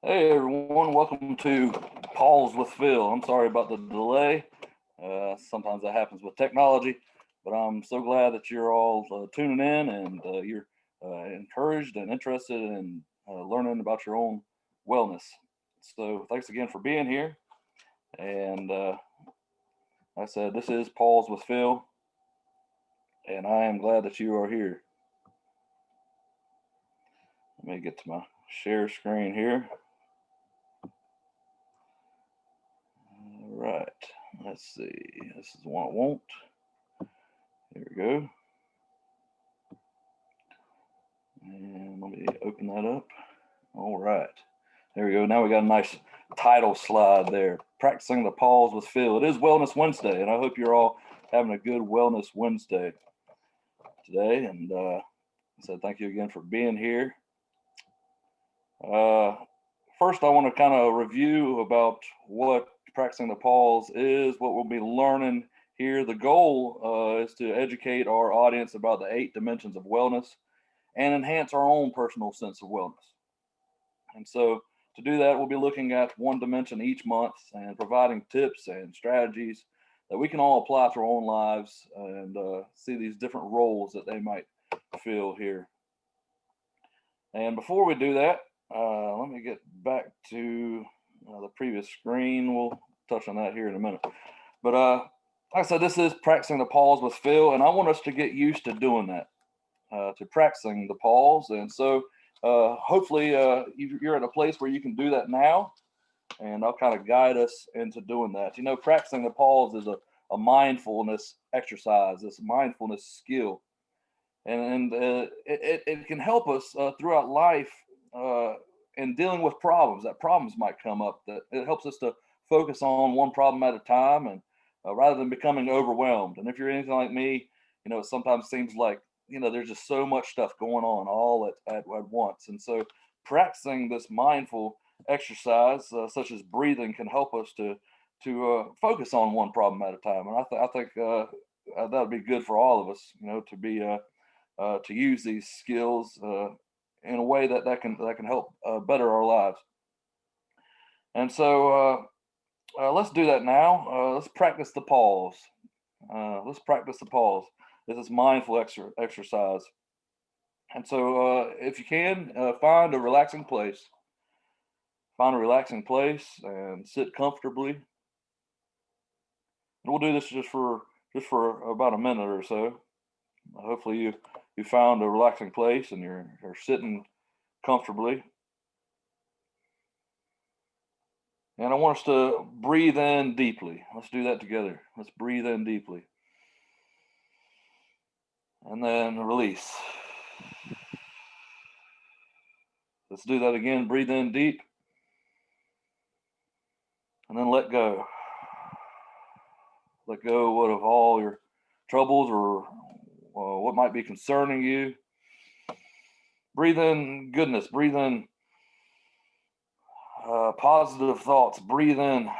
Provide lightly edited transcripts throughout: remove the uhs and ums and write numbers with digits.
Hey everyone, welcome to Pause with Phil. I'm sorry about the delay. Sometimes that happens with technology, but I'm so glad that you're all tuning in and you're encouraged and interested in learning about your own wellness. So thanks again for being here. And like I said, this is Pause with Phil, and I am glad that you are here. Let me get to my share screen here. All right, let's see. This is the one I want. Here we go. And let me open that up. All right. There we go. Now we got a nice title slide there. Practicing the pause with Phil. It is Wellness Wednesday, and I hope you're all having a good Wellness Wednesday today. And so thank you again for being here. First, I want to kind of review about what practicing the pause is, what we'll be learning here. The goal is to educate our audience about the 8 dimensions of wellness and enhance our own personal sense of wellness. And so to do that, we'll be looking at one dimension each month and providing tips and strategies that we can all apply to our own lives and see these different roles that they might fill here. And before we do that, let me get back to the previous screen. We'll touch on that here in a minute. But like I said, this is Practicing the Pause with Phil, and I want us to get used to doing that, to practicing the pause. And so hopefully you're at a place where you can do that now, and I'll kind of guide us into doing that. You know, practicing the pause is a mindfulness exercise, this mindfulness skill, and it can help us throughout life in dealing with problems. That problems might come up. That it helps us to focus on one problem at a time, and rather than becoming overwhelmed. And if you're anything like me, you know, it sometimes seems like there's just so much stuff going on all at once. And so practicing this mindful exercise, such as breathing, can help us to focus on one problem at a time. And I think that would be good for all of us, to be to use these skills in a way that can help better our lives. And so let's do that now. Let's practice the pause. Let's practice the pause. This is mindful exercise. And so if you can, find a relaxing place. Find a relaxing place and sit comfortably. And we'll do this just for about a minute or so. Hopefully you found a relaxing place and you're sitting comfortably. And I want us to breathe in deeply. Let's do that together. Let's breathe in deeply. And then release. Let's do that again. Breathe in deep. And then let go. Let go of all your troubles or what might be concerning you. Breathe in goodness. Breathe in positive thoughts. Breathe in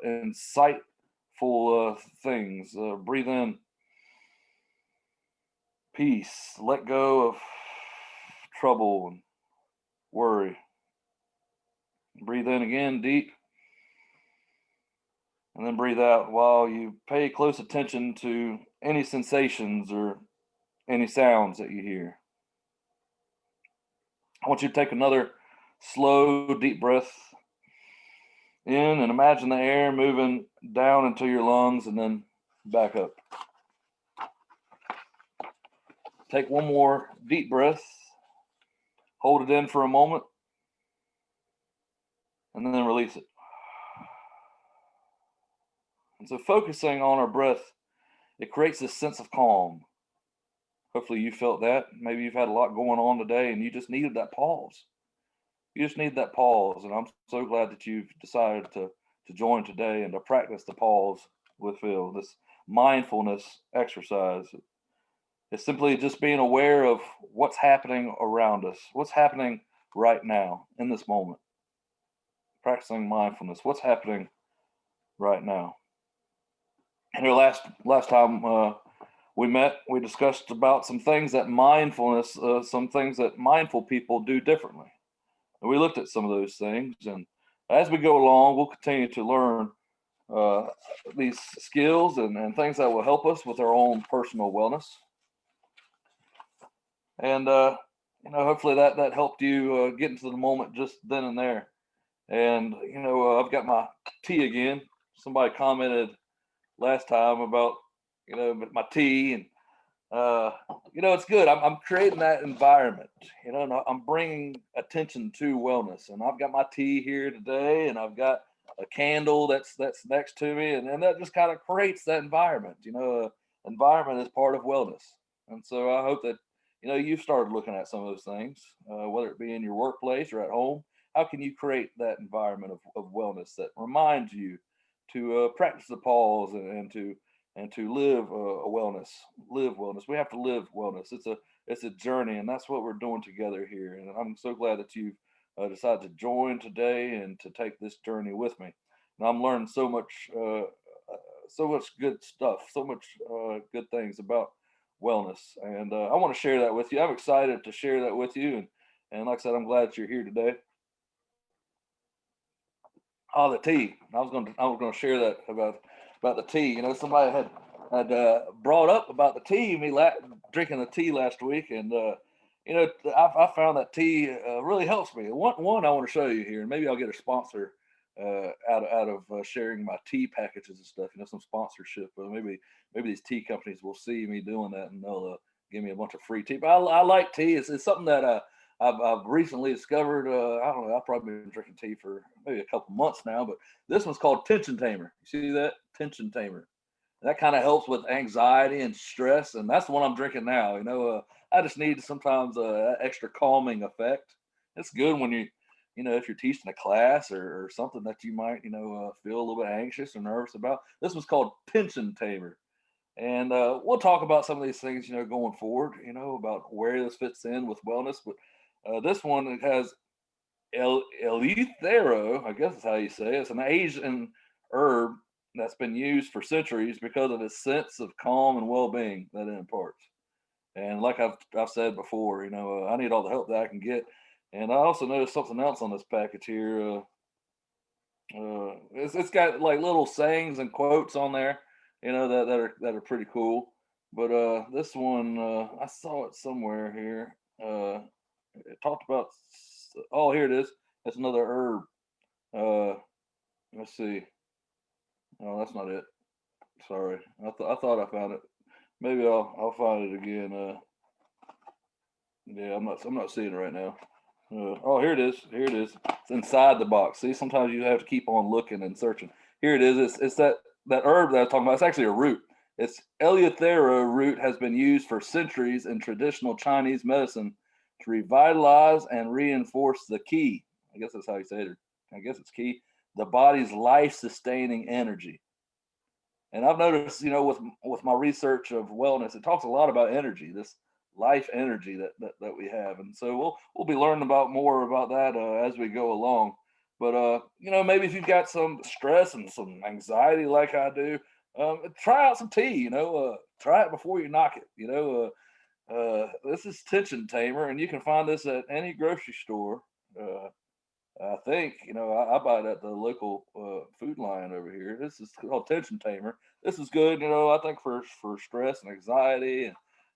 insightful things. Breathe in peace. Let go of trouble and worry. Breathe in again deep. And then breathe out while you pay close attention to any sensations or any sounds that you hear. I want you to take another slow, deep breath in and imagine the air moving down into your lungs and then back up. Take one more deep breath. Hold it in for a moment and then release it. And so focusing on our breath, it creates this sense of calm. Hopefully you felt that. Maybe you've had a lot going on today and you just needed that pause. You just need that pause. And I'm so glad that you've decided to join today and to practice the pause with Phil, this mindfulness exercise. It's simply just being aware of what's happening around us, what's happening right now in this moment. Practicing mindfulness, what's happening right now. And last time we met, we discussed about some things that mindful people do differently. And we looked at some of those things, and as we go along, we'll continue to learn uh, these skills and things that will help us with our own personal wellness. And hopefully that helped you get into the moment just then and there. And I've got my tea again. Somebody commented last time about my tea, and it's good. I'm creating that environment. And I'm bringing attention to wellness. And I've got my tea here today, and I've got a candle that's next to me, and that just kind of creates that environment. Environment is part of wellness, and so I hope that you've started looking at some of those things, whether it be in your workplace or at home. How can you create that environment of wellness that reminds you to practice the pause and to live live wellness. We have to live wellness. It's a journey, and that's what we're doing together here. And I'm so glad that you've decided to join today and to take this journey with me. And I'm learning so much good stuff, so much good things about wellness, and I want to share that with you. I'm excited to share that with you, and like I said, I'm glad that you're here today. Oh, the tea. I was gonna share that about the tea. Somebody had brought up about the tea, drinking the tea last week, and I found that tea really helps me. One I want to show you here, and maybe I'll get a sponsor out of sharing my tea packages and stuff. Some sponsorship. Maybe these tea companies will see me doing that, and they'll give me a bunch of free tea. But I like tea. It's something that I've recently discovered. I don't know. I've probably been drinking tea for maybe a couple months now, but this one's called Tension Tamer. You see that? Tension Tamer. That kind of helps with anxiety and stress, and that's the one I'm drinking now. I just need sometimes extra calming effect. It's good when if you're teaching a class or something that you might, feel a little bit anxious or nervous about. This one's called Tension Tamer. And we'll talk about some of these things, going forward, about where this fits in with wellness. But this one, it has Eleuthero, I guess is how you say it. It's an Asian herb that's been used for centuries because of its sense of calm and well-being that it imparts. And like I've said before, I need all the help that I can get. And I also noticed something else on this package here. It's got like little sayings and quotes on there, that are pretty cool. But this one, I saw it somewhere here. It talked about. Oh, here it is. That's another herb. Uh, let's see. Oh, that's not it. Sorry. I thought I found it. Maybe I'll find it again. Yeah, I'm not seeing it right now. Oh, here it is. Here it is. It's inside the box. See, sometimes you have to keep on looking and searching. Here it is. It's that herb that I was talking about. It's actually a root. It's Eleuthero root has been used for centuries in traditional Chinese medicine to revitalize and reinforce the key. I guess that's how you say it. I guess it's key. The body's life-sustaining energy. And I've noticed, with my research of wellness, it talks a lot about energy, this life energy that we have, and so we'll be learning about more about that as we go along. But maybe if you've got some stress and some anxiety like I do, try out some tea. Try it before you knock it. This is Tension Tamer, and you can find this at any grocery store. I think I buy it at the local food line over here. This is called Tension Tamer. This is good, I think for stress and anxiety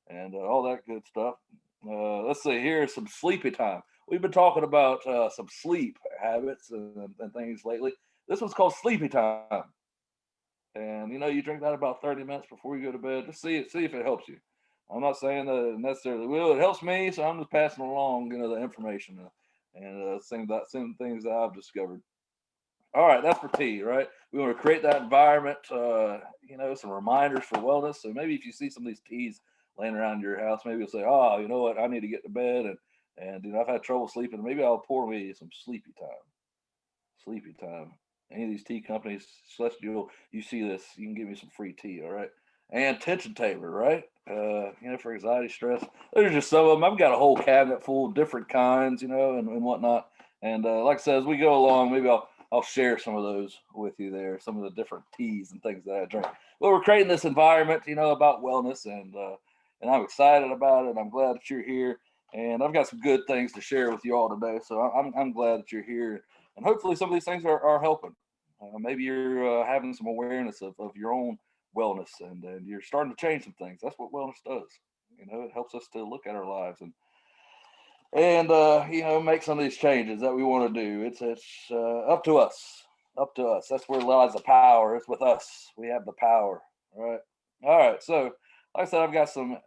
and all that good stuff. Let's see. Here's some sleepy time. We've been talking about some sleep habits and things lately. This one's called Sleepy Time, and you drink that about 30 minutes before you go to bed. Just see if it helps you. I'm not saying that it necessarily will. It helps me, so I'm just passing along the information and same things that I've discovered. All right, that's for tea, right? We want to create that environment, some reminders for wellness. So maybe if you see some of these teas laying around your house, maybe you'll say, "Oh, you know what? I need to get to bed, and I've had trouble sleeping. Maybe I'll pour me some sleepy time." Sleepy time. Any of these tea companies, Celestial, you see this, you can give me some free tea, all right? And Tension Tamer, right? For anxiety, stress. There's just some of them. I've got a whole cabinet full of different kinds, and whatnot. And like I said, as we go along, maybe I'll share some of those with you there, some of the different teas and things that I drink. Well, we're creating this environment, about wellness, and I'm excited about it. I'm glad that you're here. And I've got some good things to share with you all today. So I'm glad that you're here. And hopefully some of these things are helping. Maybe you're having some awareness of your own wellness and you're starting to change some things. That's what wellness does. It helps us to look at our lives and make some of these changes that we want to do. It's up to us. Up to us. That's where lies the power. It's with us. We have the power. All right. So, like I said, I've got some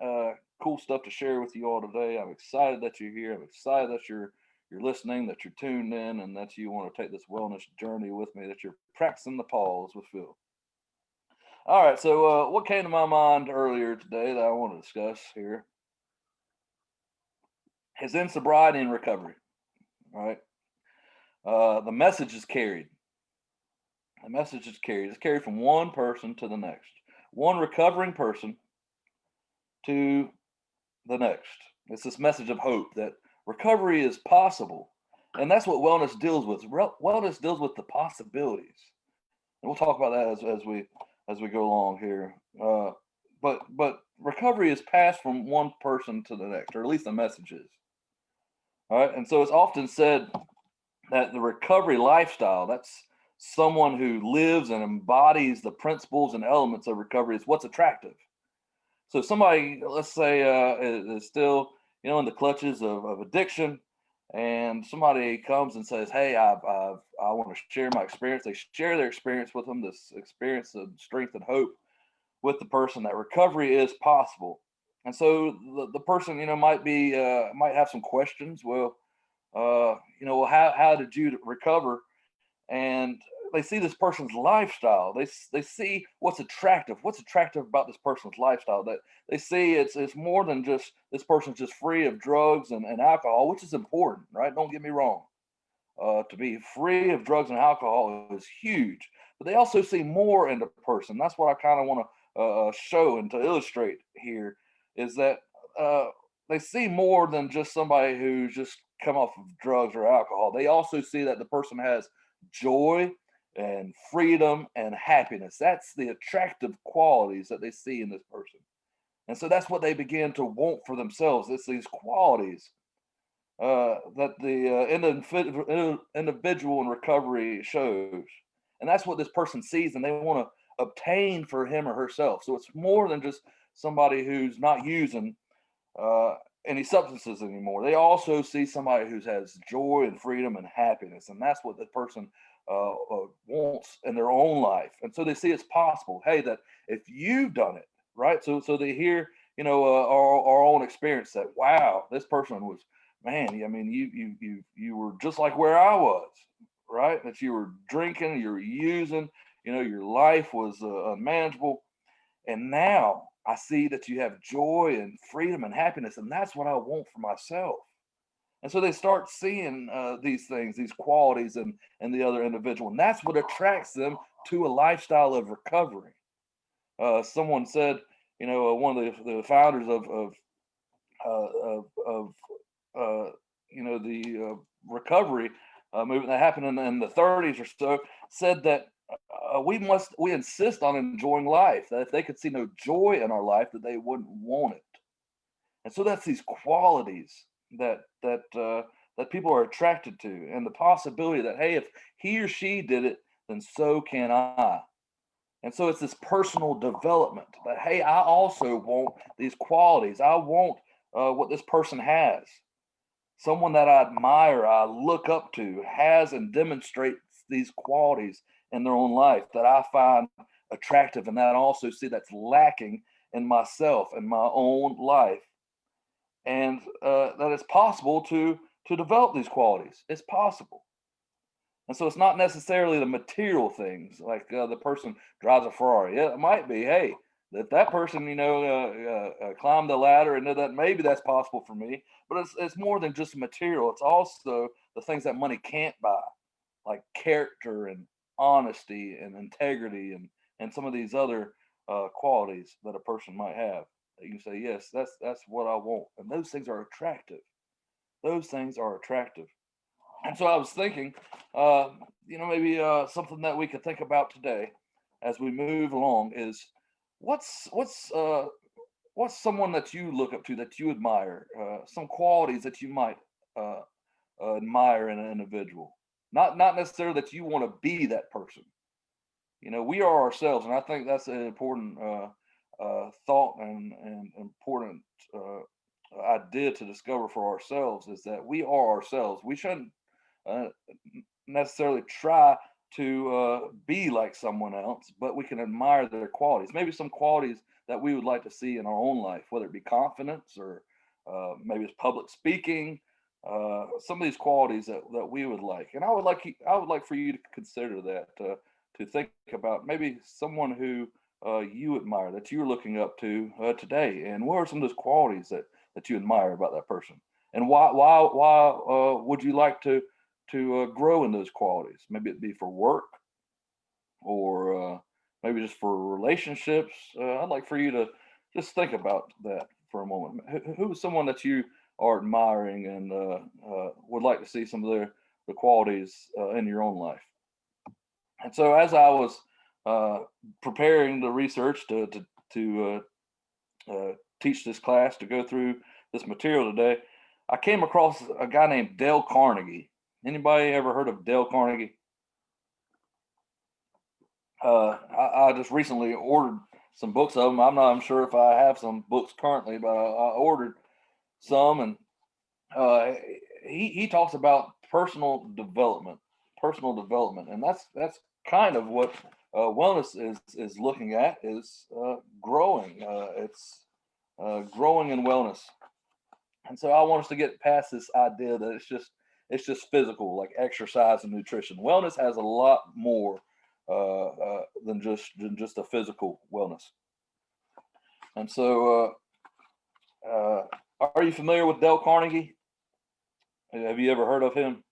cool stuff to share with you all today. I'm excited that you're here. I'm excited that you're listening, that you're tuned in, and that you want to take this wellness journey with me. That you're practicing the pause with Phil. All right. So, what came to my mind earlier today that I want to discuss here is in sobriety and recovery. All right. The message is carried. The message is carried. It's carried from one person to the next, one recovering person to the next. It's this message of hope that recovery is possible, and that's what wellness deals with. Wellness deals with the possibilities, and we'll talk about that as we go along here. But recovery is passed from one person to the next, or at least the message is. All right, and so it's often said that the recovery lifestyle, that's someone who lives and embodies the principles and elements of recovery, is what's attractive. So somebody, let's say, is still, in the clutches of addiction, and somebody comes and says, "Hey, I want to share my experience." They share their experience with them, this experience of strength and hope with the person that recovery is possible. And so the person, might have some questions. Well, how did you recover? And they see this person's lifestyle. They see what's attractive. What's attractive about this person's lifestyle? That they see it's more than just this person's just free of drugs and alcohol, which is important, right? Don't get me wrong. To be free of drugs and alcohol is huge, but they also see more in the person. That's what I kind of want to show and to illustrate here is that they see more than just somebody who's just come off of drugs or alcohol. They also see that the person has joy and freedom and happiness. That's the attractive qualities that they see in this person. And so that's what they begin to want for themselves. It's these qualities that the individual in recovery shows. And that's what this person sees and they want to obtain for him or herself. So it's more than just somebody who's not using any substances anymore. They also see somebody who has joy and freedom and happiness. And that's what the person wants in their own life. And so they see it's possible. Hey, that if you've done it, right? So they hear, our own experience that, wow, this person was, man, I mean, you were just like where I was, right? That you were drinking, you were using, your life was unmanageable. And now I see that you have joy and freedom and happiness, and that's what I want for myself. And so they start seeing these things, these qualities in the other individual, and that's what attracts them to a lifestyle of recovery. Someone said, one of the founders of the recovery movement that happened in the 30s or so, said that we insist on enjoying life. That if they could see no joy in our life, that they wouldn't want it. And so that's these qualities that people are attracted to, and the possibility that, hey, if he or she did it, then so can I. And so it's this personal development that, hey, I also want these qualities. I want what this person has. Someone that I admire, I look up to, has and demonstrates these qualities in their own life that I find attractive, and that I also see that's lacking in myself and my own life. And that it's possible to develop these qualities. It's possible. And so it's not necessarily the material things like the person drives a Ferrari. Yeah, it might be. Hey, if that person, climbed the ladder and did that, maybe that's possible for me. But it's more than just material. It's also the things that money can't buy, like character and honesty and integrity and some of these other qualities that a person might have. That you can say, yes, that's what I want, and those things are attractive. Those things are attractive. And so I was thinking, maybe something that we could think about today as we move along is what's what's someone that you look up to, that you admire, some qualities that you might uh, admire in an individual. Not necessarily that you want to be that person. We are ourselves, and I think that's an important thought and important idea to discover for ourselves, is that we are ourselves. We shouldn't uh, necessarily try to be like someone else, but we can admire their qualities. Maybe some qualities that we would like to see in our own life, whether it be confidence or maybe it's public speaking. Some of these qualities that we would like, and I would like for you to consider that, to think about maybe someone who you admire, that you're looking up to today, and what are some of those qualities that you admire about that person, and why would you like to grow in those qualities? Maybe it be for work, or maybe just for relationships. I'd like for you to just think about that for a moment. Who is someone that you are admiring, and would like to see some of the qualities in your own life? And so, as I was uh, preparing the research to teach this class, to go through this material today, I came across a guy named Dale Carnegie. Anybody ever heard of Dale Carnegie? I just recently ordered some books of him. I'm sure if I have some books currently, but I ordered some, and uh, he talks about personal development, and that's kind of what wellness is looking at, is growing. It's growing in wellness, and so I want us to get past this idea that it's just physical, like exercise and nutrition. Wellness has a lot more than just a physical wellness. And so, are you familiar with Dale Carnegie? Have you ever heard of him?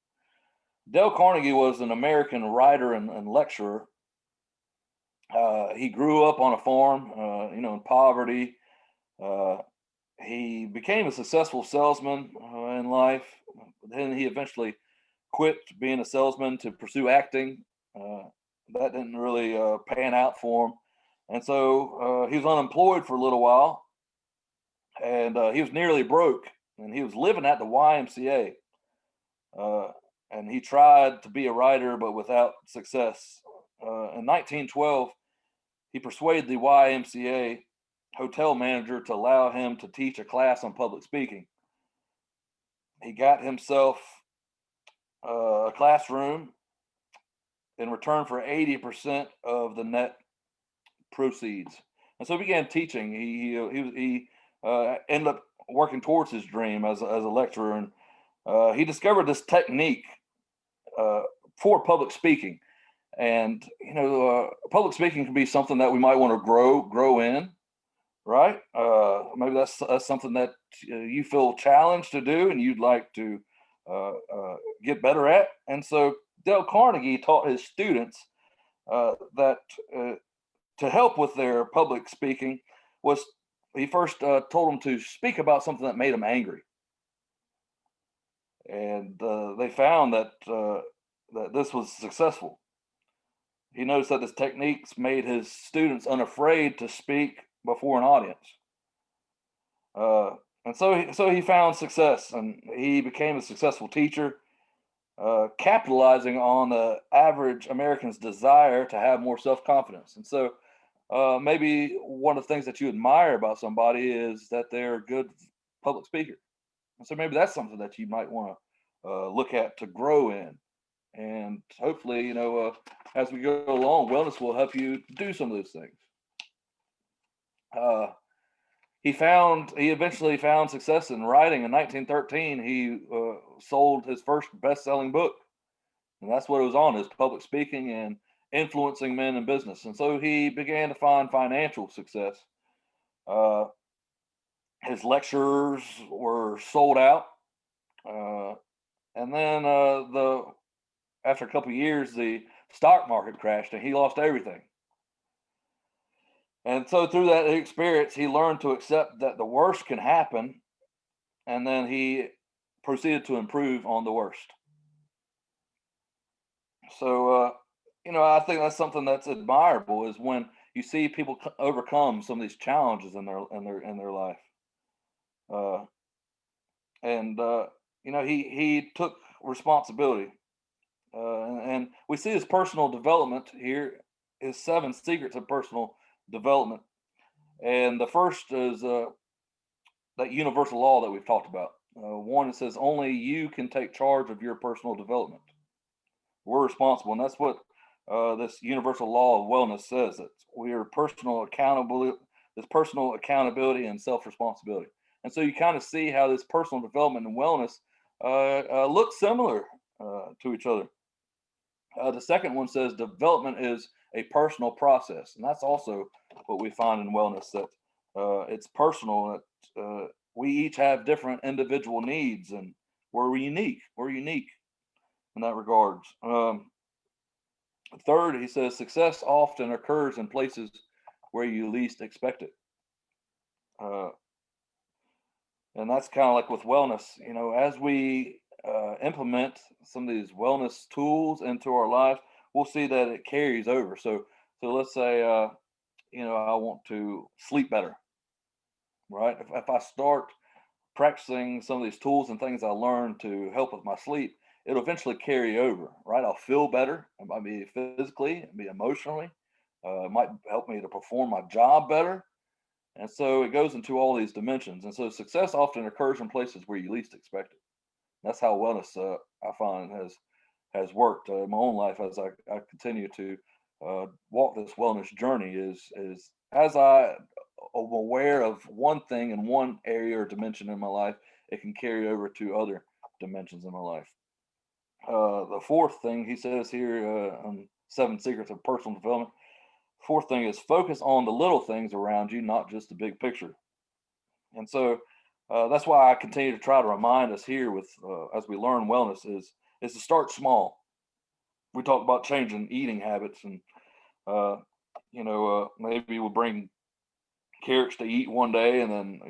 Dale Carnegie was an American writer and lecturer. He grew up on a farm, in poverty. Uh, he became a successful salesman in life. Then he eventually quit being a salesman to pursue acting. Uh, that didn't really pan out for him. And so he was unemployed for a little while, and he was nearly broke, and he was living at the YMCA. Uh, and he tried to be a writer, but without success. In 1912, he persuaded the YMCA hotel manager to allow him to teach a class on public speaking. He got himself a classroom in return for 80% of the net proceeds. And so he began teaching. He ended up working towards his dream as a lecturer, and he discovered this technique uh, for public speaking. And public speaking can be something that we might want to grow in, right? Maybe that's something that you feel challenged to do, and you'd like to get better at. And so Dale Carnegie taught his students that to help with their public speaking was, he first told them to speak about something that made them angry, and they found that this was successful. He noticed that his techniques made his students unafraid to speak before an audience. And so he found success, and he became a successful teacher, capitalizing on the average American's desire to have more self confidence. And so maybe one of the things that you admire about somebody is that they're a good public speaker. And so maybe that's something that you might want to look at to grow in. And hopefully, as we go along, wellness will help you do some of those things. Uh, he eventually found success in writing. In 1913, he sold his first best-selling book, and that's what it was on, is public speaking and influencing men in business. And so he began to find financial success. Uh, his lectures were sold out, uh, and then the after a couple of years, the stock market crashed, and he lost everything. And so through that experience, he learned to accept that the worst can happen, and then he proceeded to improve on the worst. So, I think that's something that's admirable, is when you see people overcome some of these challenges in their life. Uh, and he took responsibility. And we see his personal development here, his 7 secrets of personal development. And the first is that universal law that we've talked about. One, it says only you can take charge of your personal development. We're responsible, and that's what this universal law of wellness says, that we are personal accountability, this personal accountability and self-responsibility. And so you kind of see how this personal development and wellness look similar to each other. The second one says development is a personal process, and that's also what we find in wellness, that it's personal. That we each have different individual needs, and we're unique. We're unique in that regards. Third, he says success often occurs in places where you least expect it. Uh, and that's kind of like with wellness, as we implement some of these wellness tools into our lives, we'll see that it carries over. So let's say, I want to sleep better, right? If I start practicing some of these tools and things I learned to help with my sleep, it'll eventually carry over, right? I'll feel better. It might be physically, it might be emotionally. It might help me to perform my job better. And so it goes into all these dimensions. And so success often occurs in places where you least expect it. That's how wellness, I find, has worked in my own life as I continue to walk this wellness journey. Is as I am aware of one thing in one area or dimension in my life, it can carry over to other dimensions in my life. The fourth thing he says here on 7 Secrets of Personal Development. Fourth thing is focus on the little things around you, not just the big picture. And so that's why I continue to try to remind us here with as we learn wellness is to start small. We talk about changing eating habits, and maybe we'll bring carrots to eat one day, and then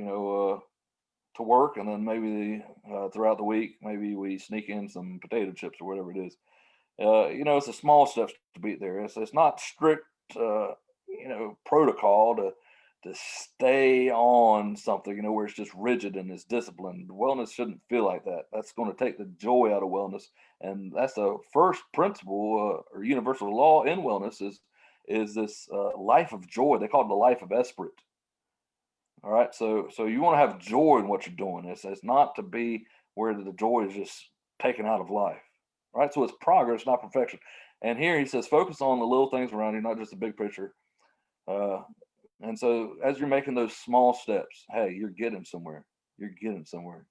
to work, and then maybe throughout the week maybe we sneak in some potato chips or whatever it is. It's the small steps to be there. It's not strict protocol to stay on something, where it's just rigid and it's disciplined. Wellness shouldn't feel like that. That's going to take the joy out of wellness, and that's the first principle or universal law in wellness is this life of joy. They call it the life of Esprit. All right, so you want to have joy in what you're doing. It's not to be where the joy is just taken out of life. Right, so it's progress, not perfection. And here he says, focus on the little things around you, not just the big picture. Uh, and so as you're making those small steps, hey, you're getting somewhere. You're getting somewhere.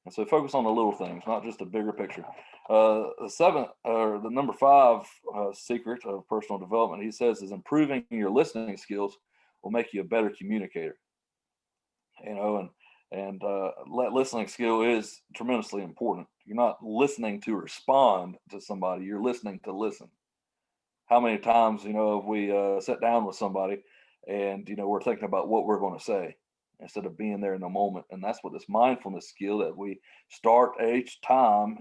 And so focus on the little things, not just the bigger picture. The number 5 secret of personal development, he says, is improving your listening skills will make you a better communicator. And listening skill is tremendously important. You're not listening to respond to somebody, you're listening to listen. How many times, if we sit down with somebody and, we're thinking about what we're going to say instead of being there in the moment. And that's what this mindfulness skill that we start each time,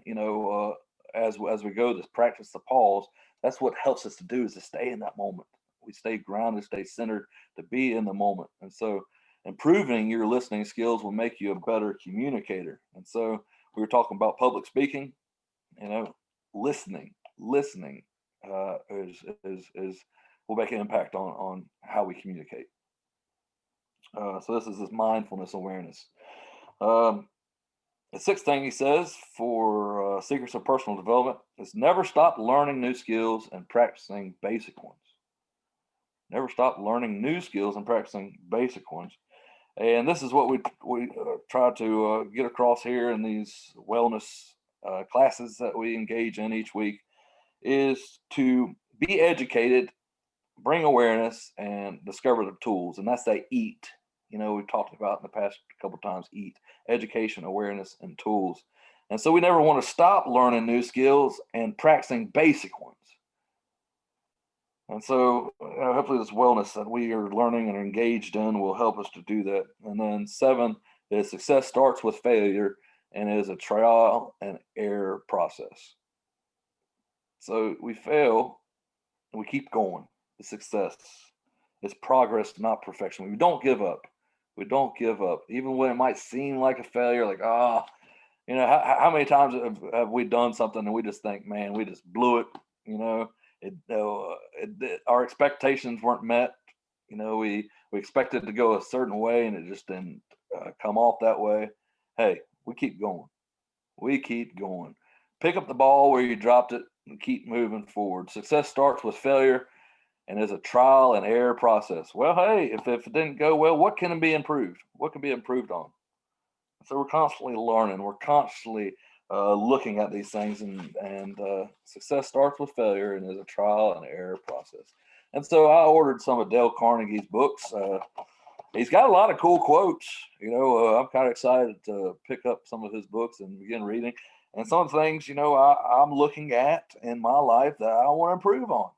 as we go, this practice, the pause, that's what helps us to do, is to stay in that moment. We stay grounded, stay centered, to be in the moment. And so improving your listening skills will make you a better communicator. And so we were talking about public speaking, listening is will make an impact on how we communicate. So this is this mindfulness awareness. The 6th thing he says for secrets of personal development is never stop learning new skills and practicing basic ones. Never stop learning new skills and practicing basic ones. And this is what we try to get across here in these wellness classes that we engage in each week, is to be educated, bring awareness, and discover the tools. And that's that EAT. We've talked about in the past couple of times, EAT: education, awareness, and tools. And so we never want to stop learning new skills and practicing basic ones. And so hopefully this wellness that we are learning and engaged in will help us to do that. And then 7 is success starts with failure and is a trial and error process. So we fail and we keep going to success. It's progress, not perfection. We don't give up. We don't give up, even when it might seem like a failure. Like, how many times have we done something and we just think, man, we just blew it. Our expectations weren't met. We expected to go a certain way and it just didn't come off that way. Hey, we keep going. We keep going. Pick up the ball where you dropped it and keep moving forward. Success starts with failure and is a trial and error process. Well, hey, if it didn't go well, what can be improved? What can be improved on? So we're constantly learning. We're constantly looking at these things, and success starts with failure and is a trial and error process. And so I ordered some of Dale Carnegie's books. He's got a lot of cool quotes. I'm kind of excited to pick up some of his books and begin reading. And some of the things, I'm looking at in my life that I want to improve on.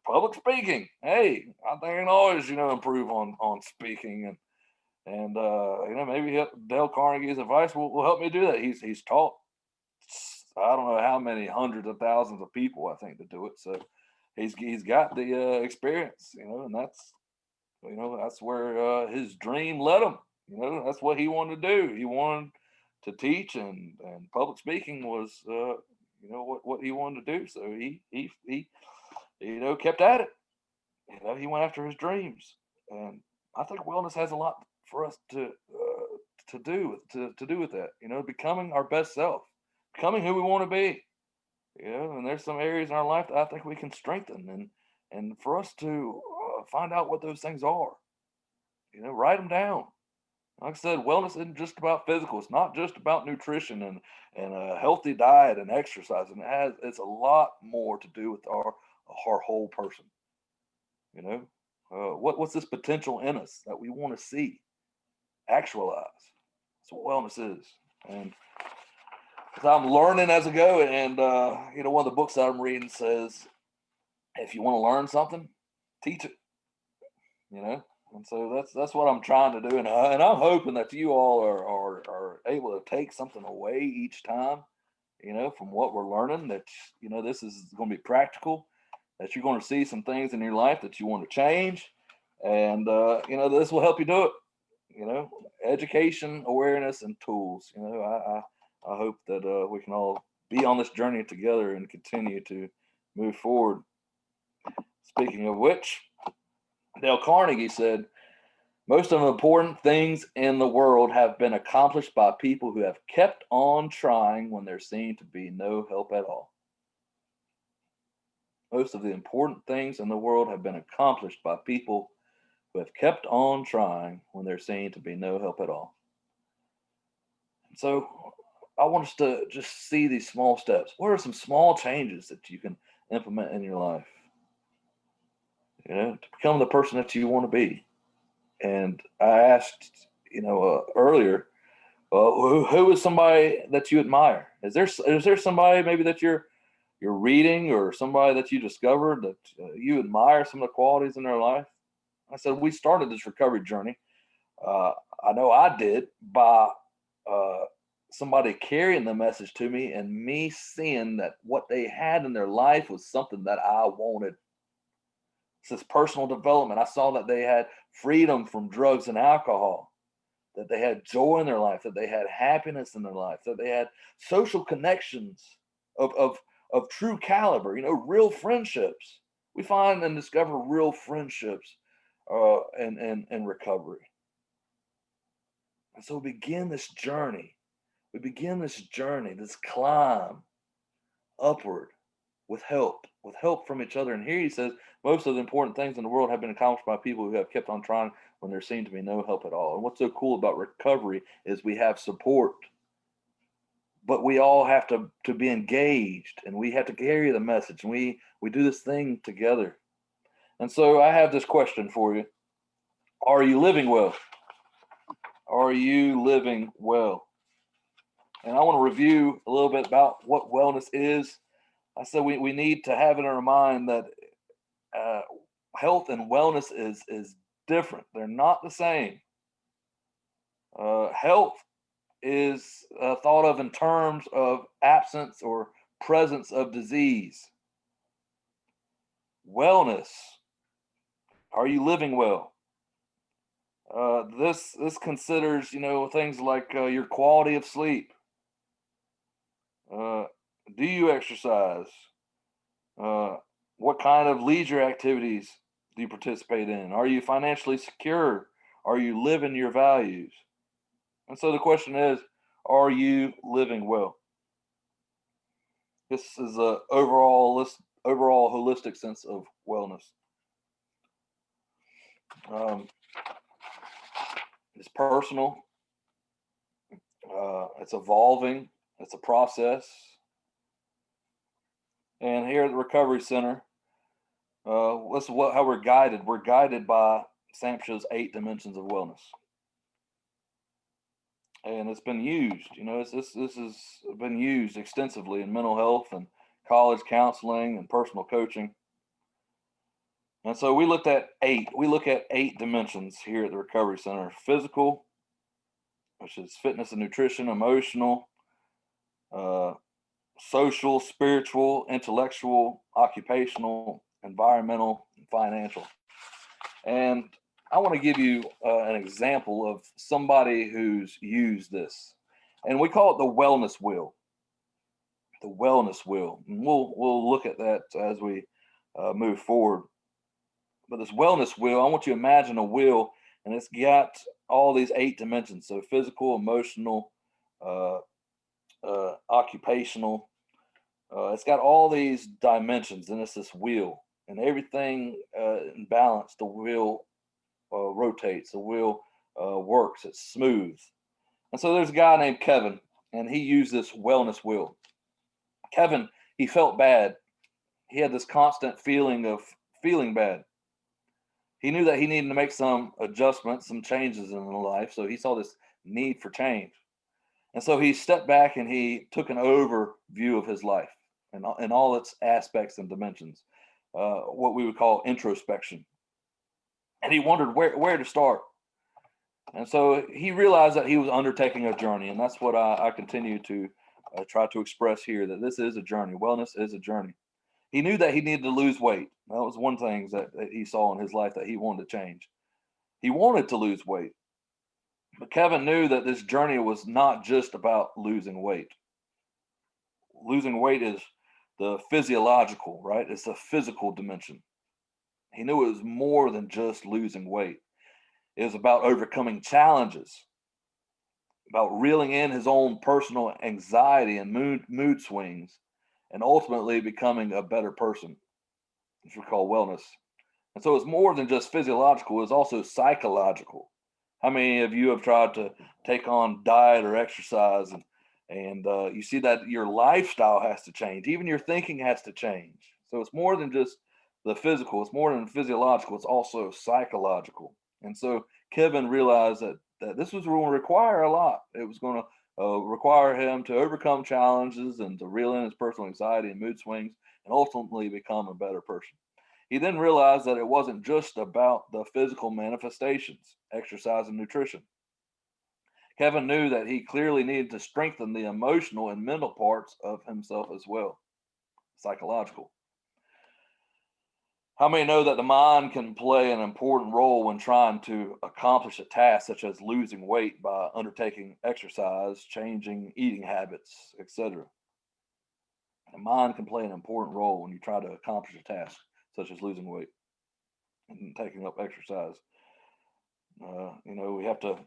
Public speaking. Hey, I think I can always, improve on speaking, and maybe Dale Carnegie's advice will help me do that. He's taught, I don't know how many hundreds of thousands of people, I think, to do it. So he's got the experience, and that's where his dream led him. That's what he wanted to do. He wanted to teach, and public speaking was what he wanted to do. So he kept at it. He went after his dreams, and I think wellness has a lot for us to do with that. Becoming our best self, becoming who we want to be. And there's some areas in our life that I think we can strengthen, and for us to find out what those things are. Write them down. Like I said, wellness isn't just about physical. It's not just about nutrition and a healthy diet and exercise. And it's a lot more to do with our whole person. What's this potential in us that we want to see actualize? That's what wellness is. And I'm learning as I go. And one of the books that I'm reading says, if you want to learn something, teach it. And so that's what I'm trying to do, and I'm hoping that you all are able to take something away each time, from what we're learning. That this is going to be practical. That you're going to see some things in your life that you want to change, and this will help you do it. Education, awareness, and tools. I hope that we can all be on this journey together and continue to move forward. Speaking of which, Dale Carnegie said, most of the important things in the world have been accomplished by people who have kept on trying when there seemed to be no help at all. Most of the important things in the world have been accomplished by people who have kept on trying when there seemed to be no help at all. So I want us to just see these small steps. What are some small changes that you can implement in your life? To become the person that you want to be. And I asked, earlier, who is somebody that you admire? Is there somebody maybe that you're reading, or somebody that you discovered that you admire some of the qualities in their life? I said, we started this recovery journey. I know I did by somebody carrying the message to me and me seeing that what they had in their life was something that I wanted. This personal development. I saw that they had freedom from drugs and alcohol, that they had joy in their life, that they had happiness in their life, that they had social connections of true caliber, real friendships. We find and discover real friendships in recovery. And so we begin this journey. This climb upward with help from each other. And here he says, most of the important things in the world have been accomplished by people who have kept on trying when there seemed to be no help at all. And what's so cool about recovery is we have support, but we all have to be engaged, and we have to carry the message, and we do this thing together. And so I have this question for you. Are you living well? Are you living well? And I want to review a little bit about what wellness is. I said we need to have it in our mind that health and wellness is different. They're not the same. Health is thought of in terms of absence or presence of disease. Wellness Are you living well? This considers, things like your quality of sleep. Uh, do you exercise? Uh, what kind of leisure activities do you participate in? Are you financially secure? Are you living your values? And so the question is, are you living well? This is a overall holistic sense of wellness. Um, it's personal. It's evolving. It's a process. And here at the Recovery Center, this is how we're guided. We're guided by SAMHSA's 8 dimensions of wellness, and it's been used. This has been used extensively in mental health and college counseling and personal coaching. And so we looked at 8. We look at 8 dimensions here at the Recovery Center: physical, which is fitness and nutrition; emotional, uh, social, spiritual, intellectual, occupational, environmental, and financial. And I want to give you an example of somebody who's used this, and we call it the wellness wheel. The wellness wheel. And we'll look at that as we move forward. But this wellness wheel, I want you to imagine a wheel, and it's got all these 8 dimensions. So physical, emotional, uh, occupational. It's got all these dimensions, and it's this wheel, and everything in balance. The wheel rotates, the wheel works, it's smooth. And so there's a guy named Kevin, and he used this wellness wheel. Kevin, he felt bad. He had this constant feeling of feeling bad. He knew that he needed to make some adjustments, some changes in his life. So he saw this need for change. And so he stepped back and he took an overview of his life and all its aspects and dimensions, what we would call introspection. And he wondered where to start. And so he realized that he was undertaking a journey. And that's what I continue to try to express here, that this is a journey. Wellness is a journey. He knew that he needed to lose weight. That was one thing that he saw in his life that he wanted to change. He wanted to lose weight. But Kevin knew that this journey was not just about losing weight. Losing weight is the physiological, right? It's a physical dimension. He knew it was more than just losing weight. It was about overcoming challenges, about reeling in his own personal anxiety and mood swings, and ultimately becoming a better person, which we call wellness. And so it's more than just physiological, it's also psychological. How many of you have tried to take on diet or exercise, and you see that your lifestyle has to change, even your thinking has to change. So it's more than just the physical, it's more than physiological, it's also psychological. And so Kevin realized that this was going to require a lot. It was going to require him to overcome challenges and to reel in his personal anxiety and mood swings and ultimately become a better person. He then realized that it wasn't just about the physical manifestations, exercise and nutrition. Kevin knew that he clearly needed to strengthen the emotional and mental parts of himself as well, psychological. How many know that the mind can play an important role when trying to accomplish a task such as losing weight by undertaking exercise, changing eating habits, etc.? The mind can play an important role when you try to accomplish a task such as losing weight and taking up exercise. We have to,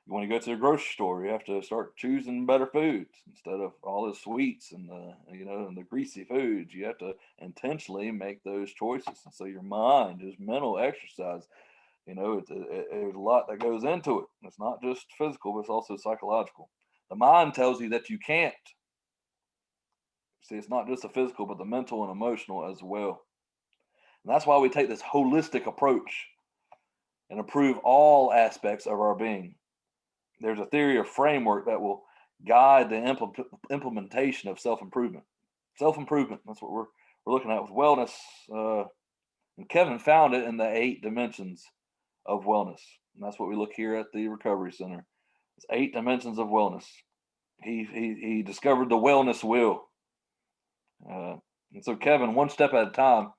when you go to the grocery store, you have to start choosing better foods instead of all the sweets and the greasy foods. You have to intentionally make those choices. And so your mind is mental exercise. There's a lot that goes into it. It's not just physical, but it's also psychological. The mind tells you that you can't. See, it's not just the physical, but the mental and emotional as well. And that's why we take this holistic approach and improve all aspects of our being. There's a theory or framework that will guide the implementation of self-improvement. Self-improvement, that's what we're looking at with wellness. And Kevin found it in the 8 dimensions of wellness. And that's what we look here at the Recovery Center. It's 8 dimensions of wellness. He discovered the wellness wheel. And so Kevin, one step at a time,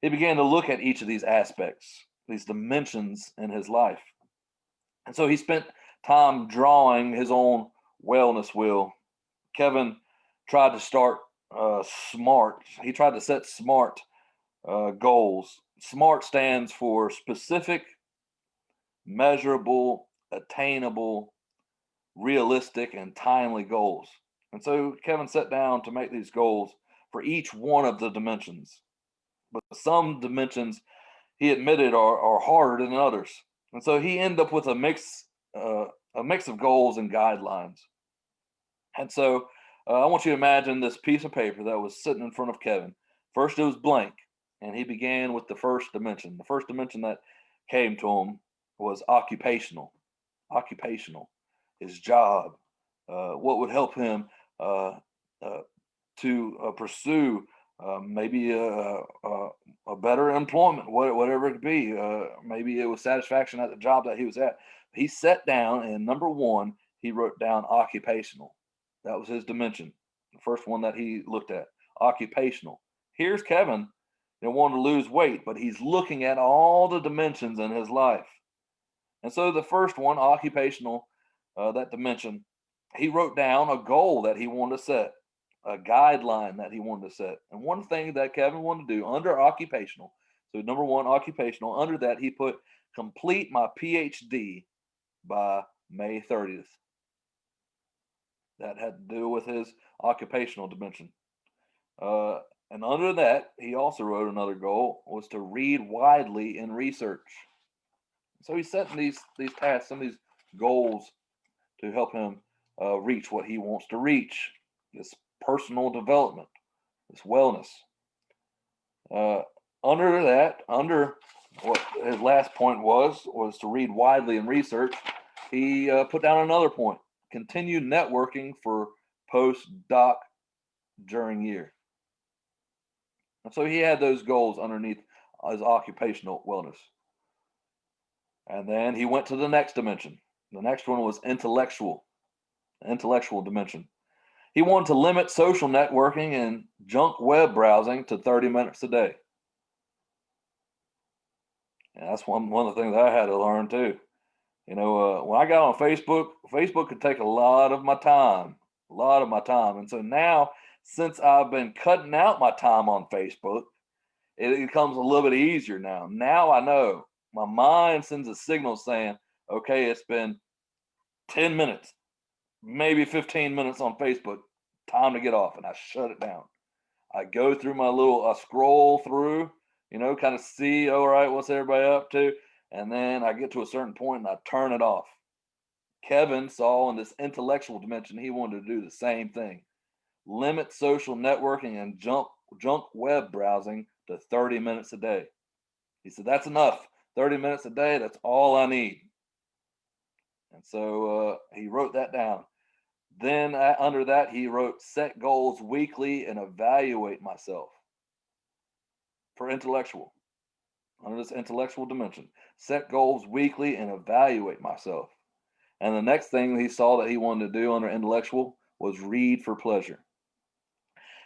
he began to look at each of these aspects, these dimensions in his life. And so he spent time drawing his own wellness wheel. Kevin tried to start SMART. He tried to set SMART goals. SMART stands for specific, measurable, attainable, realistic, and timely goals. And so Kevin sat down to make these goals for each one of the dimensions. But some dimensions he admitted are harder than others. And so he ended up with a mix of goals and guidelines. And so I want you to imagine this piece of paper that was sitting in front of Kevin. First, it was blank, and he began with the first dimension. The first dimension that came to him was occupational. Occupational, his job, what would help him to pursue maybe a better employment, whatever it could be. Maybe it was satisfaction at the job that he was at. He sat down, and number one, he wrote down occupational. That was his dimension, the first one that he looked at, occupational. Here's Kevin, wanting to lose weight, but he's looking at all the dimensions in his life. And so the first one, occupational, that dimension, he wrote down a goal that he wanted to set, a guideline that he wanted to set. And one thing that Kevin wanted to do under occupational, so number one, occupational, under that he put complete my PhD by May 30th. That had to do with his occupational dimension. And under that, he also wrote another goal was to read widely in research. So he's setting these tasks, some of these goals to help him reach what he wants to reach, this personal development, this wellness. Under what his last point was to read widely in research, he put down another point, continue networking for post-doc during year. And so he had those goals underneath his occupational wellness. And then he went to the next dimension. The next one was intellectual dimension. He wanted to limit social networking and junk web browsing to 30 minutes a day. And that's one of the things I had to learn too. When I got on Facebook could take a lot of my time. And so now, since I've been cutting out my time on Facebook, it becomes a little bit easier now. Now I know my mind sends a signal saying, okay, it's been 10 minutes, maybe 15 minutes on Facebook, time to get off. And I shut it down. I go through I scroll through, kind of see, all right, what's everybody up to? And then I get to a certain point and I turn it off. Kevin saw in this intellectual dimension, he wanted to do the same thing. Limit social networking and junk web browsing to 30 minutes a day. He said, that's enough. 30 minutes a day, that's all I need. And so he wrote that down. Then under that, he wrote, set goals weekly and evaluate myself. For intellectual, under this intellectual dimension, set goals weekly and evaluate myself. And the next thing he saw that he wanted to do under intellectual was read for pleasure.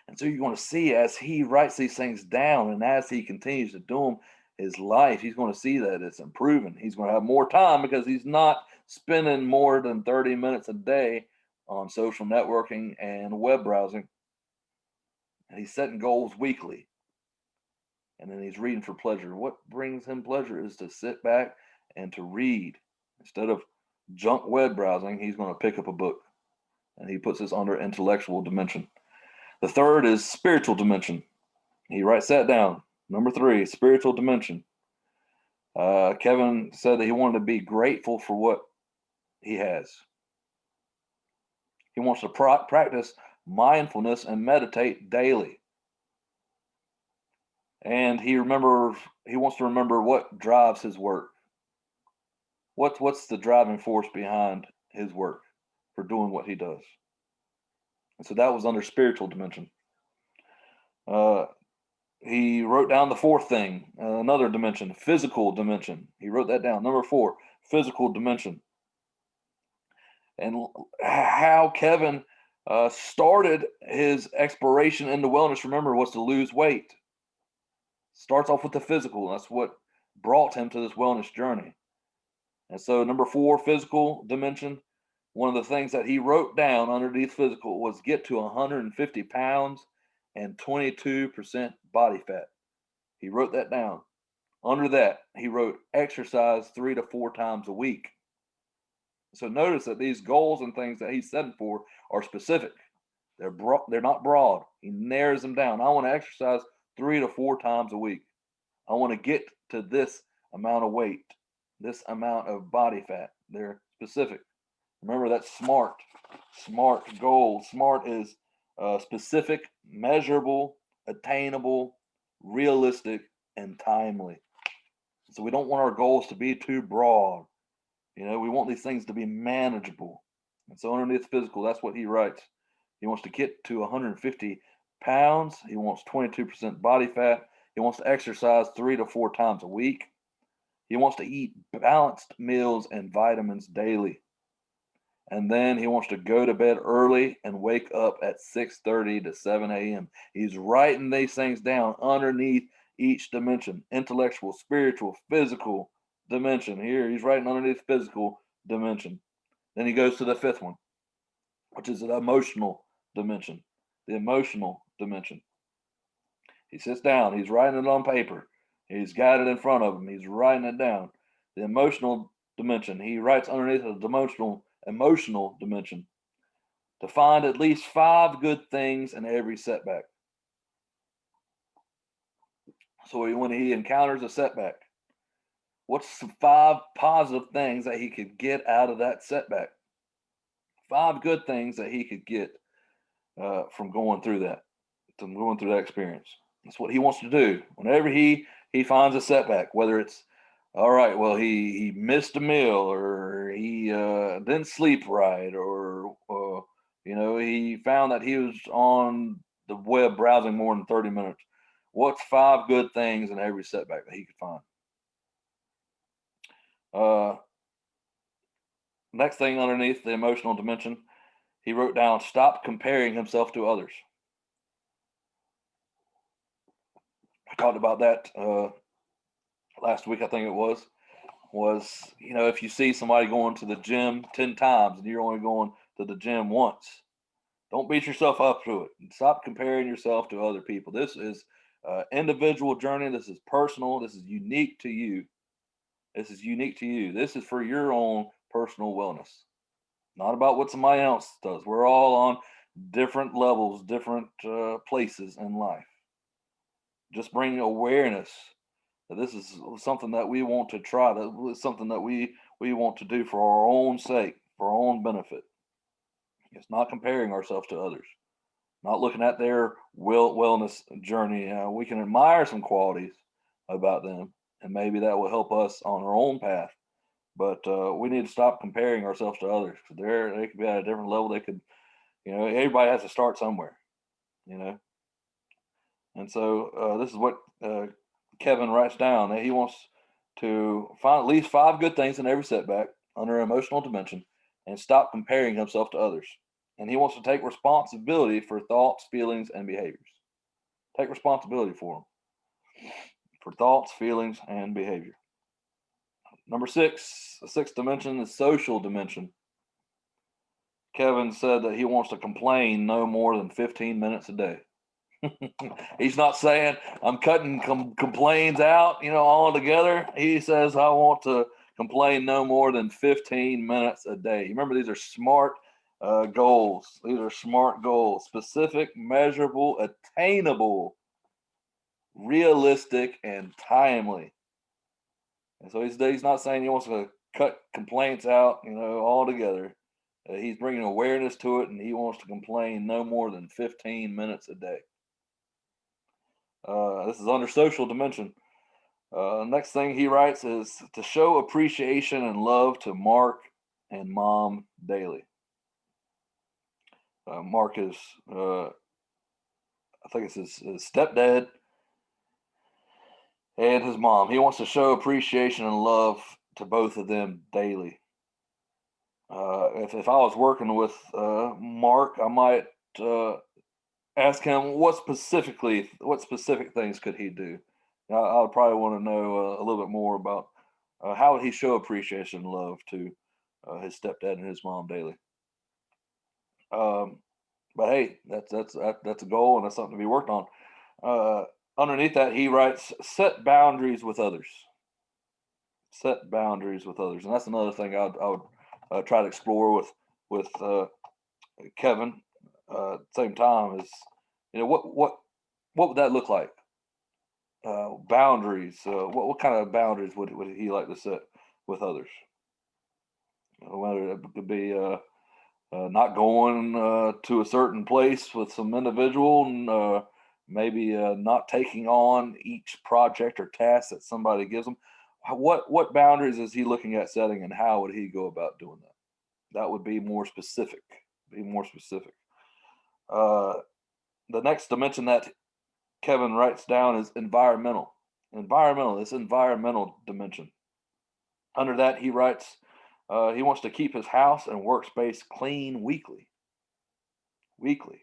And so you're going to see as he writes these things down and as he continues to do them, his life, he's going to see that it's improving. He's going to have more time because he's not spending more than 30 minutes a day on social networking and web browsing. And he's setting goals weekly. And then he's reading for pleasure. What brings him pleasure is to sit back and to read. Instead of junk web browsing, he's going to pick up a book. And he puts this under intellectual dimension. The third is spiritual dimension. He writes that down. Number 3, spiritual dimension. Kevin said that he wanted to be grateful for what he has. He wants to practice mindfulness and meditate daily. And he wants to remember what drives his work. What's the driving force behind his work for doing what he does? And so that was under spiritual dimension. He wrote down the fourth thing, another dimension, physical dimension. He wrote that down. Number 4, physical dimension. And how Kevin started his exploration into wellness, remember, was to lose weight. Starts off with the physical. That's what brought him to this wellness journey. And so, number 4, physical dimension. One of the things that he wrote down underneath physical was get to 150 pounds and 22% body fat. He wrote that down. Under that, he wrote exercise 3 to 4 times a week. So notice that these goals and things that he's setting for are specific. They're not broad. He narrows them down. I want to exercise 3 to 4 times a week. I want to get to this amount of weight, this amount of body fat. They're specific. Remember, that's SMART. SMART goal. SMART is specific, measurable, attainable, realistic, and timely. So we don't want our goals to be too broad. We want these things to be manageable. And so underneath physical, that's what he writes. He wants to get to 150 pounds. He wants 22% body fat. He wants to exercise 3 to 4 times a week. He wants to eat balanced meals and vitamins daily. And then he wants to go to bed early and wake up at 6:30 to 7 a.m. He's writing these things down underneath each dimension: intellectual, spiritual, physical dimension. Here, he's writing underneath physical dimension. Then he goes to the 5th one, which is an emotional dimension. The emotional dimension. He sits down. He's writing it on paper. He's got it in front of him. He's writing it down. The emotional dimension. He writes underneath the emotional dimension to find at least 5 good things in every setback. So when he encounters a setback, what's the 5 positive things that he could get out of that setback? 5 good things that he could get from going through that experience. That's what he wants to do. Whenever he finds a setback, whether it's all right, well, he missed a meal, or he didn't sleep right, or he found that he was on the web browsing more than 30 minutes. What's 5 good things in every setback that he could find? Next thing underneath the emotional dimension, he wrote down, stop comparing himself to others. I talked about that last week, I think it was if you see somebody going to the gym 10 times and you're only going to the gym once, don't beat yourself up to it. Stop comparing yourself to other people. This is individual journey. This is personal. This is unique to you. This is for your own personal wellness, not about what somebody else does. We're all on different levels, different places in life. Just bring awareness that this is something that we want to try, that is something that we want to do for our own sake, for our own benefit. It's not comparing ourselves to others, not looking at their wellness journey. We can admire some qualities about them, and maybe that will help us on our own path. But we need to stop comparing ourselves to others, because they could be at a different level. They could, everybody has to start somewhere, And so this is what Kevin writes down, that he wants to find at least 5 good things in every setback under emotional dimension and stop comparing himself to others. And he wants to take responsibility for thoughts, feelings, and behaviors. Take responsibility for them, for thoughts, feelings, and behavior. Number 6, the 6th dimension is social dimension. Kevin said that he wants to complain no more than 15 minutes a day. He's not saying I'm cutting complaints out, all together. He says I want to complain no more than 15 minutes a day. Remember, these are SMART goals. These are SMART goals: specific, measurable, attainable, realistic, and timely. And so he's not saying he wants to cut complaints out, all together. He's bringing awareness to it, and he wants to complain no more than 15 minutes a day. This is under social dimension. Next thing he writes is to show appreciation and love to Mark and Mom daily. Mark is, I think it's his stepdad and his mom. He wants to show appreciation and love to both of them daily. If I was working with Mark, I might ask him what specific things could he do I would probably want to know a little bit more about how would he show appreciation and love to his stepdad and his mom daily. Um, but hey, that's a goal and that's something to be worked on. Uh, Underneath that, he writes, "Set boundaries with others. Set boundaries with others," and that's another thing I would try to explore with Kevin. At the same time, is what would that look like? Boundaries. What kind of boundaries would he like to set with others? Whether it could be not going to a certain place with some individual, and maybe not taking on each project or task that somebody gives him. What boundaries is he looking at setting, and how would he go about doing that? That would be more specific. Be more specific. Uh, the next dimension that Kevin writes down is environmental. Environmental. This environmental dimension. Under that, he writes he wants to keep his house and workspace clean weekly. Weekly.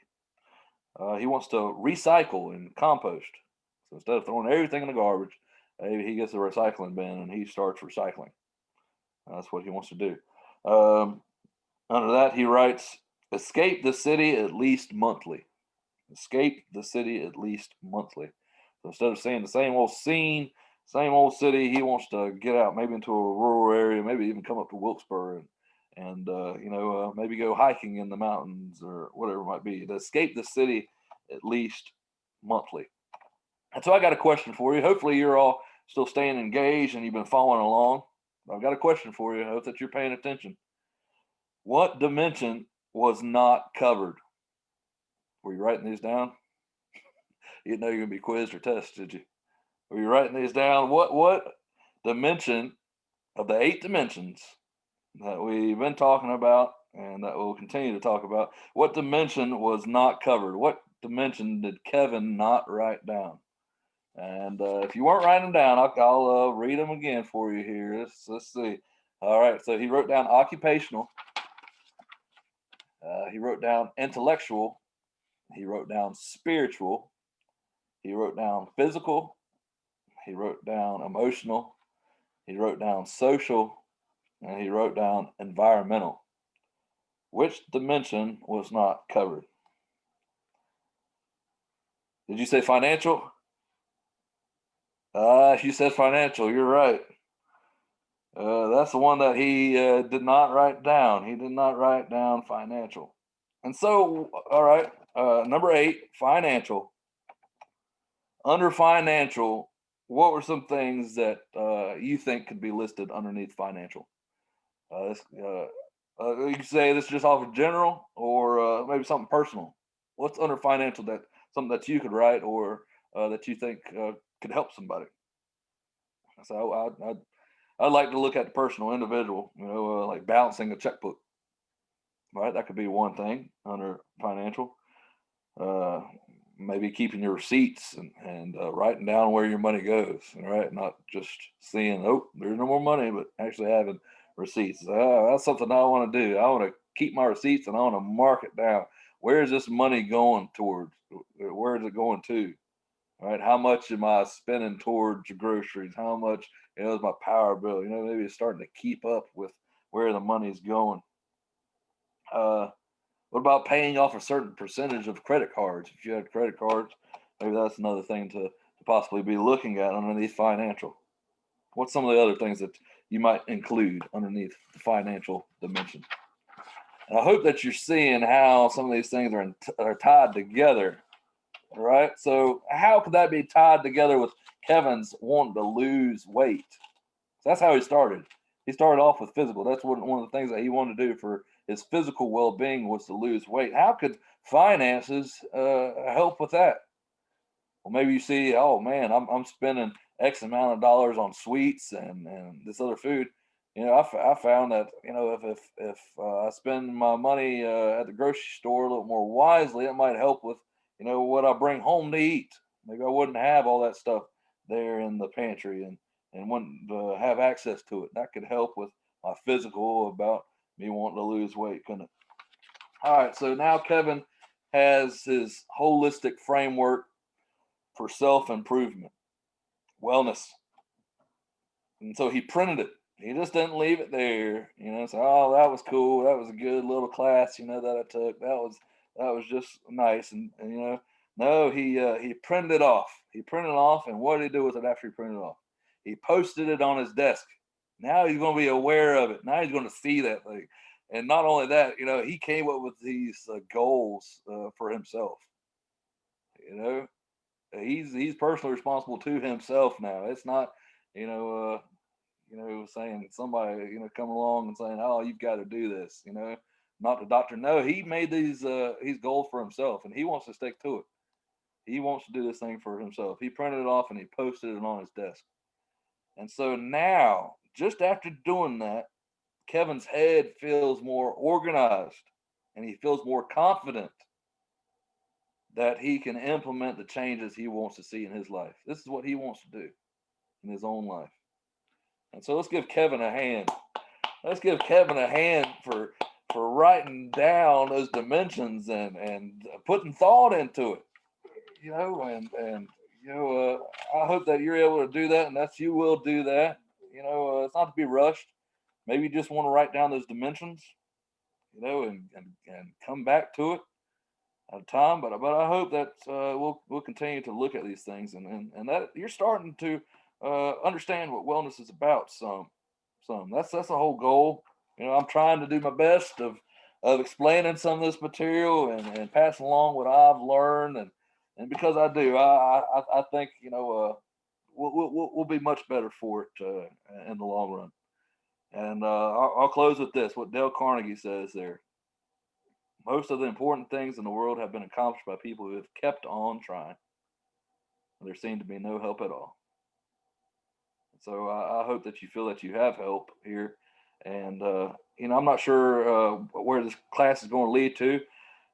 He wants to recycle and compost. So instead of throwing everything in the garbage, maybe he gets a recycling bin and he starts recycling. That's what he wants to do. Um, Under that, he writes, escape the city at least monthly. Escape the city at least monthly. So instead of seeing the same old scene, same old city, he wants to get out, maybe into a rural area, maybe even come up to Wilkesboro and maybe go hiking in the mountains or whatever it might be. To escape the city at least monthly. And so I got a question for you. Hopefully you're all still staying engaged and you've been following along. I've got a question for you. I hope that you're paying attention. What dimension was not covered? Were you writing these down? You didn't know you're gonna be quizzed or tested, did you? Were you writing these down? What dimension of the 8 dimensions that we've been talking about and that we'll continue to talk about? What dimension was not covered? What dimension did Kevin not write down? And if you weren't writing them down, I'll read them again for you here. Let's see. All right. So he wrote down occupational. He wrote down intellectual. He wrote down spiritual. He wrote down physical. He wrote down emotional. He wrote down social. And he wrote down environmental. Which dimension was not covered? Did you say financial? You said financial. You're right. That's the one that he did not write down. He did not write down financial. And so, all right, number 8, financial. Under financial, what were some things that you think could be listed underneath financial? You can say this just off of general, or maybe something personal. What's under financial that something that you could write, or that you think could help somebody? So I'd like to look at the personal, individual. Like balancing a checkbook. Right, that could be one thing under financial. Uh, Maybe keeping your receipts and writing down where your money goes. Right, not just seeing, oh, there's no more money, but actually having receipts. That's something I want to do. I want to keep my receipts and I want to mark it down. Where is this money going towards? Where is it going to? Right, how much am I spending towards groceries? How much is my power bill? Maybe it's starting to keep up with where the money's going. Uh, what about paying off a certain percentage of credit cards? If you had credit cards, maybe that's another thing to possibly be looking at underneath financial. What's some of the other things that you might include underneath the financial dimension? And I hope that you're seeing how some of these things are tied together. All right. So how could that be tied together with Kevin's wanting to lose weight? So that's how he started. He started off with physical. That's one of the things that he wanted to do for his physical well-being was to lose weight. How could finances help with that? Well, maybe you see, oh man, I'm spending X amount of dollars on sweets and this other food. I found that if I spend my money at the grocery store a little more wisely, it might help with what I bring home to eat. Maybe I wouldn't have all that stuff there in the pantry and wouldn't have access to it. That could help with my physical about me wanting to lose weight, couldn't it? All right, so now Kevin has his holistic framework for self improvement. wellness. And so he printed it. He just didn't leave it there, So, oh, that was cool. That was a good little class, that I took. That was just nice, and no, he printed it off. He printed it off, and what did he do with it after he printed it off? He posted it on his desk. Now he's going to be aware of it. Now he's going to see that thing, and not only that, he came up with these goals for himself. He's personally responsible to himself now. It's not, saying somebody, come along and saying, oh, you've got to do this, not the doctor. No, he made these goals for himself, and he wants to stick to it. He wants to do this thing for himself. He printed it off and he posted it on his desk. And so now, just after doing that, Kevin's head feels more organized and he feels more confident that he can implement the changes he wants to see in his life. This is what he wants to do in his own life. And so let's give Kevin a hand. Let's give Kevin a hand for writing down those dimensions and putting thought into it. I hope that you're able to do that, and that you will do that. It's not to be rushed. Maybe you just want to write down those dimensions, and come back to it at a time. But I hope that we'll continue to look at these things, and that you're starting to understand what wellness is about. That's the whole goal. I'm trying to do my best of explaining some of this material and passing along what I've learned, and because I do, I think we'll be much better for it in the long run. And I'll close with this: what Dale Carnegie says there. Most of the important things in the world have been accomplished by people who have kept on trying. There seemed to be no help at all. So I hope that you feel that you have help here. And, I'm not sure where this class is going to lead to,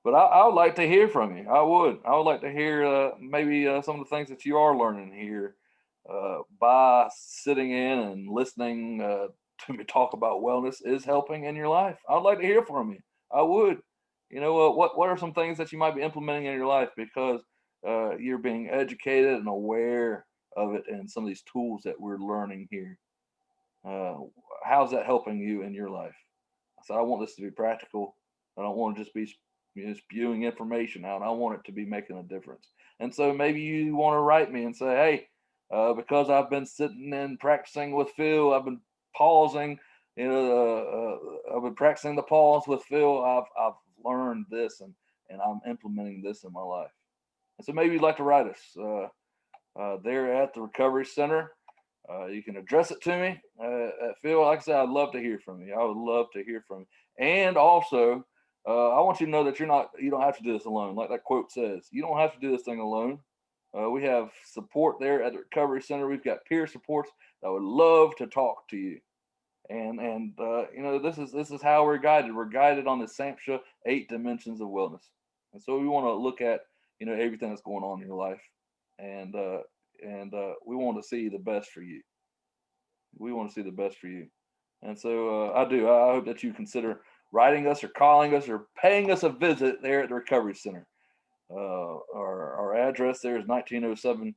but I would like to hear from you. I would like to hear maybe some of the things that you are learning here by sitting in and listening to me talk about wellness is helping in your life. I'd like to hear from you. I would. What are some things that you might be implementing in your life because you're being educated and aware of it and some of these tools that we're learning here? How's that helping you in your life? So I want this to be practical. I don't want to just be spewing information out. I want it to be making a difference. And so maybe you want to write me and say, hey, because I've been sitting and practicing with Phil, I've been pausing, I've been practicing the pause with Phil. I've learned this and I'm implementing this in my life. And so maybe you'd like to write us there at the Recovery Center. You can address it to me. Phil, like I said, I'd love to hear from you. I would love to hear from you. And also, I want you to know that you don't have to do this alone. Like that quote says, you don't have to do this thing alone. We have support there at the Recovery Center. We've got peer supports that would love to talk to you. And this is how we're guided. We're guided on the SAMHSA 8 dimensions of wellness. And so we want to look at, everything that's going on in your life. And we want to see the best for you. We want to see the best for you. And so I do. I hope that you consider writing us or calling us or paying us a visit there at the Recovery Center. Our address there is 1907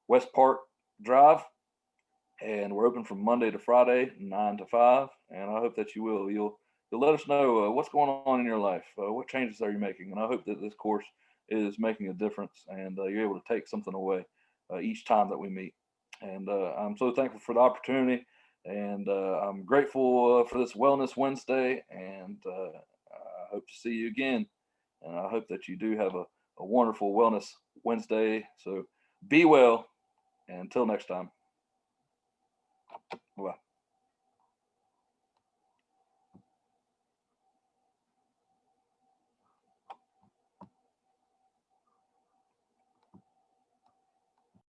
West Park Drive, and we're open from Monday to Friday, 9 to 5. And I hope that you will. You'll let us know what's going on in your life. What changes are you making? And I hope that this course is making a difference and you're able to take something away each time that we meet. And I'm so thankful for the opportunity, and I'm grateful for this Wellness Wednesday, and I hope to see you again. And I hope that you do have a wonderful Wellness Wednesday. So be well, and until next time. Bye.